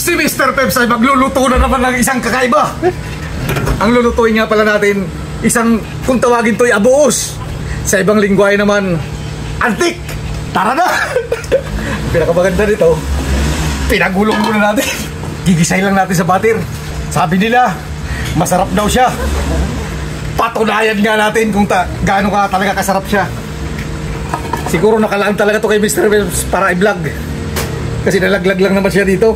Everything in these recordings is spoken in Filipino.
Si Mr. Peps ay magluluto na naman ng isang kakaiba. Ang lulutuin nga pala natin, isang, kung tawagin to'y abuos. Sa ibang lingwahe naman, antik. Tara na! Pinakamaganda nito, pinagulong muna natin. Gigisay lang natin sa batir. Sabi nila, masarap daw siya. Patunayan nga natin kung gaano ka talaga kasarap siya. Siguro nakalaan talaga to kay Mr. Peps para i-vlog. Kasi nalaglag lang naman siya dito.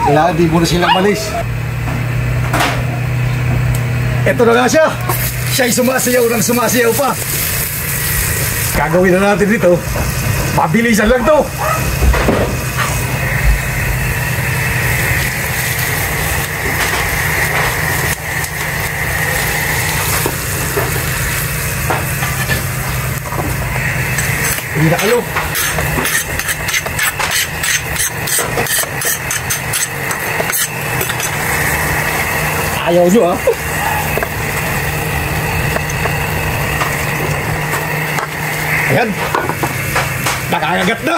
Kailangan di muna silang malis. Ito na nga siya. Siya'y sumasayaw ng sumasayaw pa. Gagawin na natin dito. Mabilisan lang to. Hindi na kayo. Ayaw nyo ha. Ayan. Nakakagat na.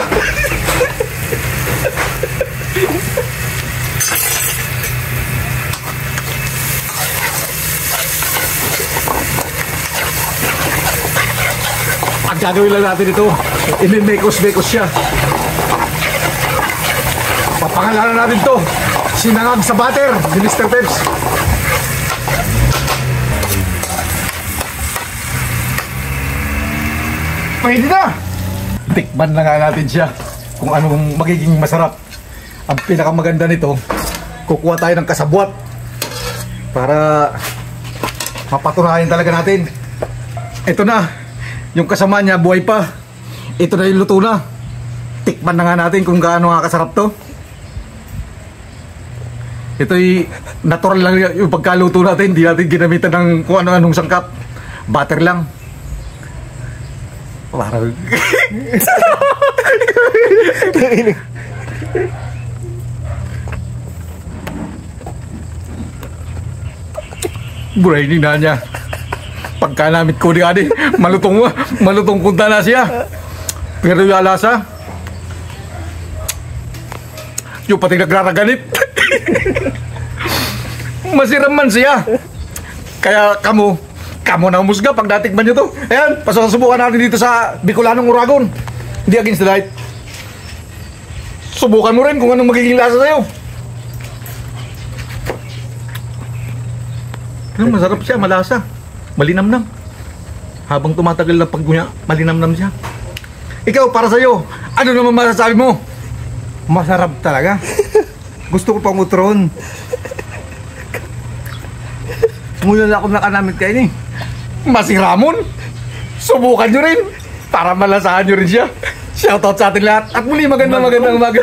Ang gagawin lang natin ito, imimekos-mekos siya. Papangalanan natin to, sinangag sa butter ni Mr. Peps. Pwede na! Tikman na nga natin siya kung anong magiging masarap. Ang pinakamaganda nito, kukuha tayo ng kasabwat para mapatunayan talaga natin. Ito na, yung kasama niya buhay pa. Ito na yung luto na. Tikman na nga natin kung gaano nga kasarap to. Ito'y natural lang yung pagkaluto natin. Hindi natin ginamitan ng kung ano-anong sangkap. Butter lang. Parang buraining na niya. Pagka namit ko di adi, malutong kunta na siya. Pero yung alasa, yung pati nagraraganit. Masiram man siya. Kaya kamo na umusga pag natikman nyo to. Ayan, subukan natin dito sa Bicolanong Uragon. Hindi against the light. Subukan mo rin kung anong magiging lasa sa'yo. Pero masarap siya, malasa. Malinamnam. Habang tumatagal lang paggunya, malinamnam siya. Ikaw, para sa'yo, ano naman masasabi mo? Masarap talaga. Gusto ko pang utron. Mula na ako nakanamit kayo ni. Masiramon. Subukan nyo rin para malasahan nyo rin siya. Shoutout sa ating lahat. At muli magandang umaga.